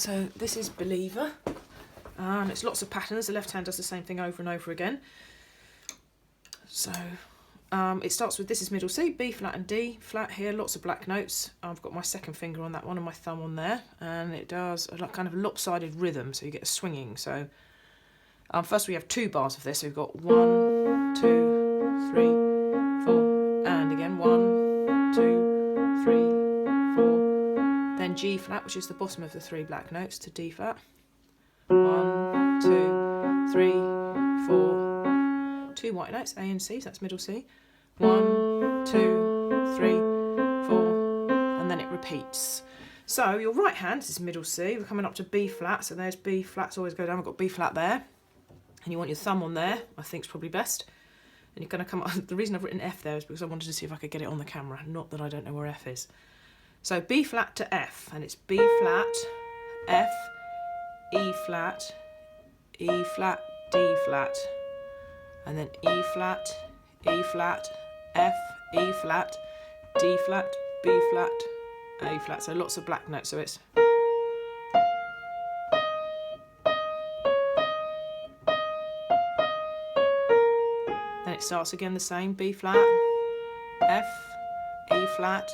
So this is Believer, and it's lots of patterns. The left hand does the same thing over and over again. So it starts with, this is middle C, B flat and D flat here, lots of black notes. I've got my second finger on that one and my thumb on there, and it does a kind of lopsided rhythm, so you get a swinging. So first we have 2 bars of this, so we've got 1, 2, 3, 4, and again 1, 2, 3, 4, then G flat, which is the bottom of the 3 black notes, to D flat. 1, 2, 3, 4. 2 white notes, A and C, so that's middle C. 1, 2, 3, 4, and then it repeats. So your right hand, this is middle C, we're coming up to B flat, so there's B flats, always go down, we've got B flat there, and you want your thumb on there, I think is probably best. And you're going to come up, the reason I've written F there is because I wanted to see if I could get it on the camera, not that I don't know where F is. So B flat to F, and it's B flat, F, E flat, E flat, D flat, and then E flat, F, E flat, D flat, B flat, A flat. So lots of black notes. So it's then it starts again the same, B flat, F, E flat,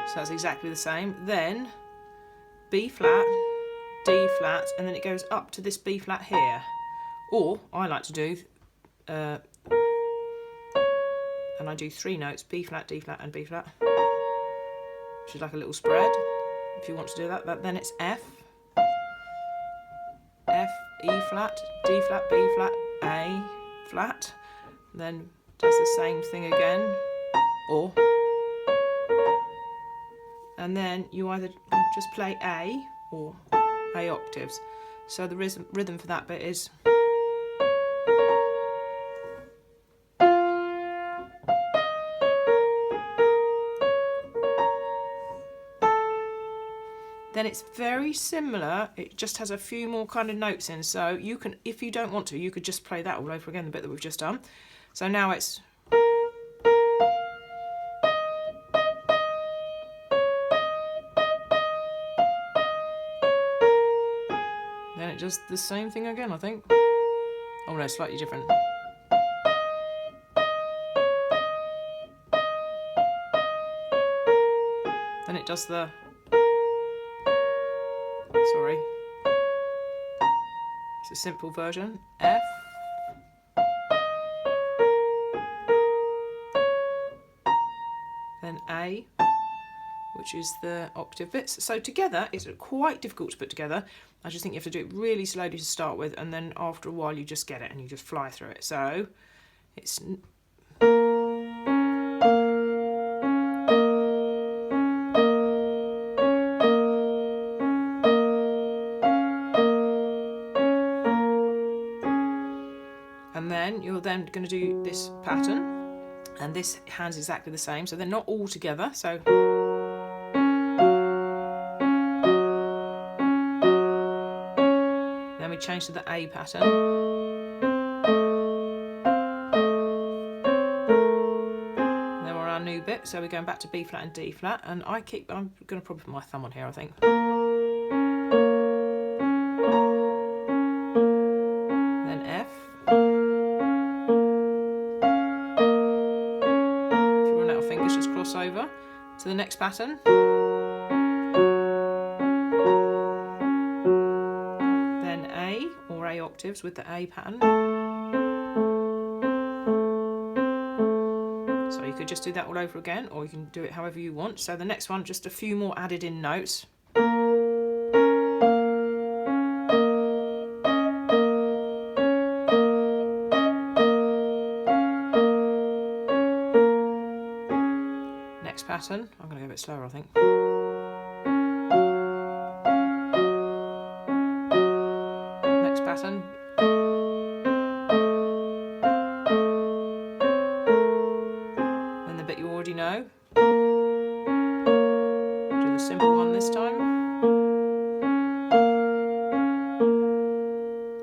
so that's exactly the same. Then B flat, D flat, and then it goes up to this B flat here. Or I like to do, and I do 3 notes, B flat, D flat, and B flat, which is like a little spread. If you want to do that, then it's F, E flat, D flat, B flat, A flat. Then does the same thing again, or, and then you either just play A or A octaves. So the rhythm for that bit is then it's very similar, it just has a few more kind of notes in, so you can, if you don't want to, you could just play that all over again, the bit that we've just done. So now it's then it does the same thing again, I think. Oh no, slightly different. Then it does the, sorry, it's a simple version, F, then A, which is the octave bits. So together, it's quite difficult to put together. I just think you have to do it really slowly to start with, and then after a while you just get it and you just fly through it. So it's and then you're then going to do this pattern, and this hand's exactly the same, so they're not all together. So then we change to the A pattern, and then we're on our new bit, so we're going back to B flat and D flat, and I'm going to probably put my thumb on here, I think. Then F. Fingers just cross over to the next pattern, then A or A octaves with the A pattern. So you could just do that all over again, or you can do it however you want. So the next one, just a few more added in notes. Next pattern, I'm going to go a bit slower, I think. Next pattern. Then the bit you already know. Do the simple one this time.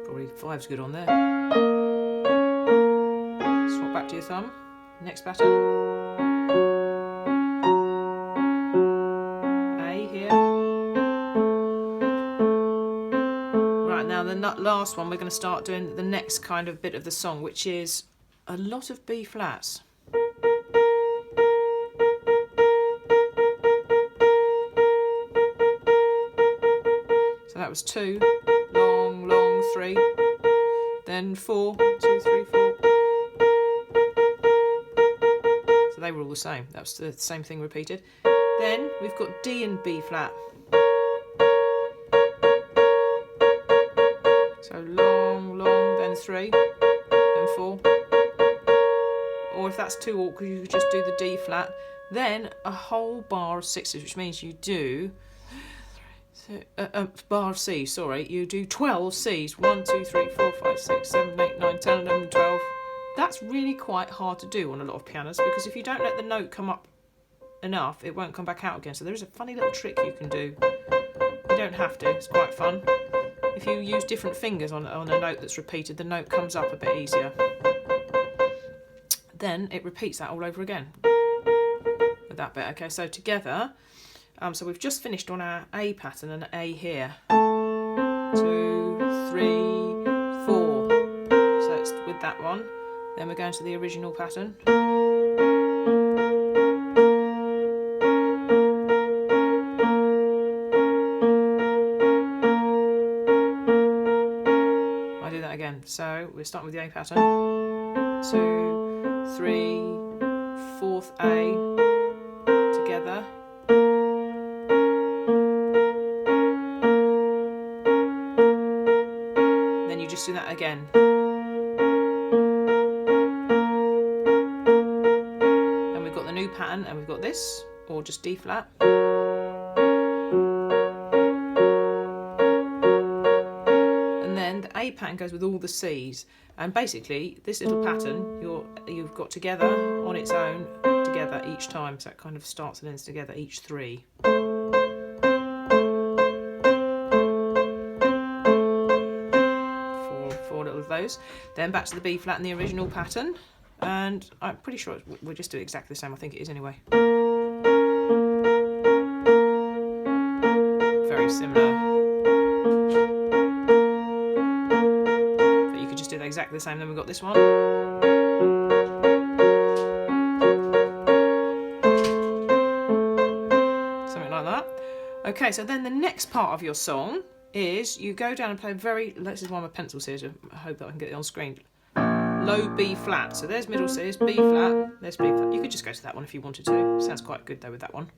Probably 5's good on there. Swap back to your thumb. Next pattern. last one, we're going to start doing the next kind of bit of the song, which is a lot of B flats. So that was 2, long, long, 3, then 4, 2, 3, 4. So they were all the same. That was the same thing repeated. Then we've got D and B flat. So long, long, then 3, then 4. Or if that's too awkward, you could just do the D flat. Then a whole bar of 6s, which means you do bar of C, sorry, you do 12 Cs. 1, 2, 3, 4, 5, 6, 7, 8, 9, 10, 11, 12. That's really quite hard to do on a lot of pianos, because if you don't let the note come up enough, it won't come back out again. So there is a funny little trick you can do. You don't have to, it's quite fun. If you use different fingers on a note that's repeated, the note comes up a bit easier. Then it repeats that all over again with that bit. Okay, so together, so we've just finished on our A pattern and A here. 2, 3, 4. So it's with that one. Then we're going to the original pattern. I do that again. So we're starting with the A pattern. 2, 3, 4th A together. Then you just do that again. And we've got the new pattern, and we've got this, or just D flat. And then the A pattern goes with all the Cs. And basically, this little pattern you've got together on its own, together each time. So it kind of starts and ends together each 3. Four little of those. Then back to the B flat and the original pattern. And I'm pretty sure we'll just do exactly the same. I think it is anyway. Very similar. But you could just do that exactly the same. Then we've got this one. Something like that. Okay, so then the next part of your song is you go down and play this is one of my pencils here, so I hope that I can get it on screen. Low B flat. So there's middle C, there's B flat, there's B flat. You could just go to that one if you wanted to. Sounds quite good though with that one.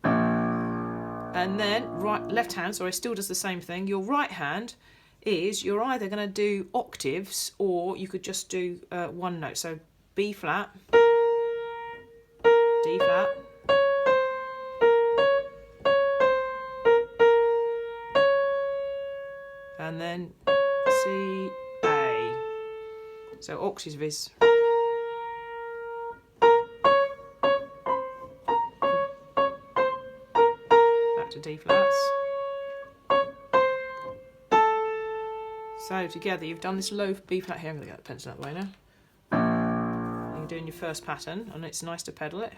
And then left hand, sorry, still does the same thing. Your right hand is, you're either going to do octaves, or you could just do one note. So B flat, D flat, and then C, A. So octave is back to D flats. So together you've done this low B flat here. I'm going to get the pencil out of the way now. And you're doing your first pattern, and it's nice to pedal it.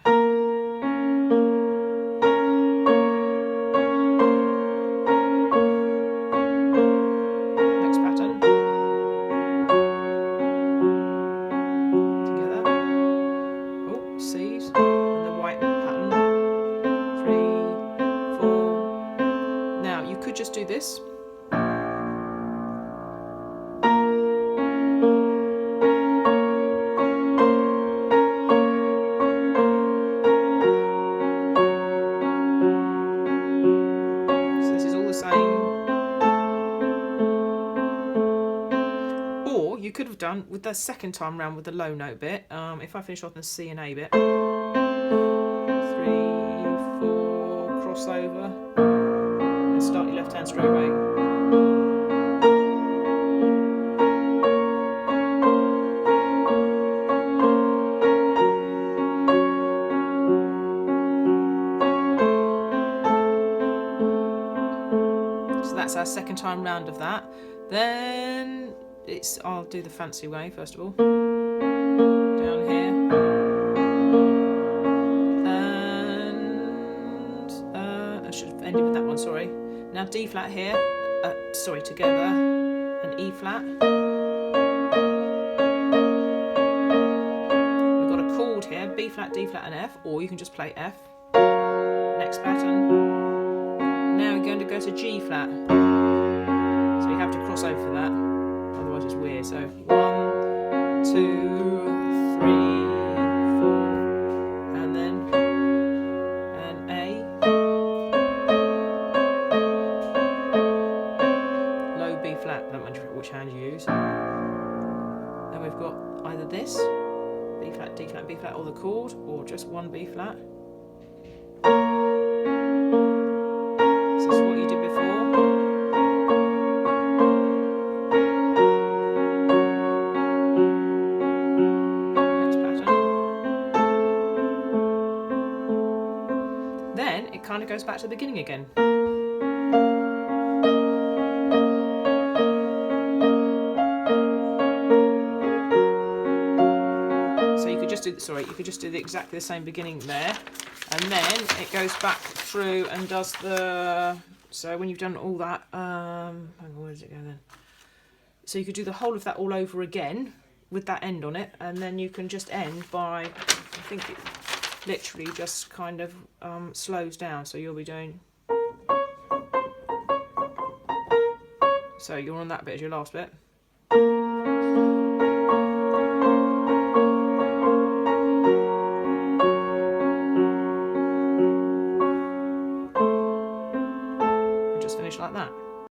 Just do this. So this is all the same. Or you could have done with the second time round with the low note bit. If I finish off on the C and A bit. 3, 4, crossover. Start your left hand straight away. So that's our second time round of that. Then I'll do the fancy way first of all. Down here. And I should have ended with that one, sorry. Now D flat here, together, an E flat. We've got a chord here, B flat, D flat and F, or you can just play F. Next pattern. Now we're going to go to G flat. So you have to cross over for that, otherwise it's weird. So 1, 2, 3, 4, and then an A, low B flat, don't mind which hand you use. Then we've got either this, B flat, D flat, B flat, or the chord, or just one B flat. So this is what you did before. Then it kind of goes back to the beginning again. So you could just do, exactly the same beginning there, and then it goes back through and does the. So when you've done all that, hang on, where does it go then? So you could do the whole of that all over again with that end on it, and then you can just end by, I think it literally just kind of slows down. So you'll be doing, so you're on that bit as your last bit.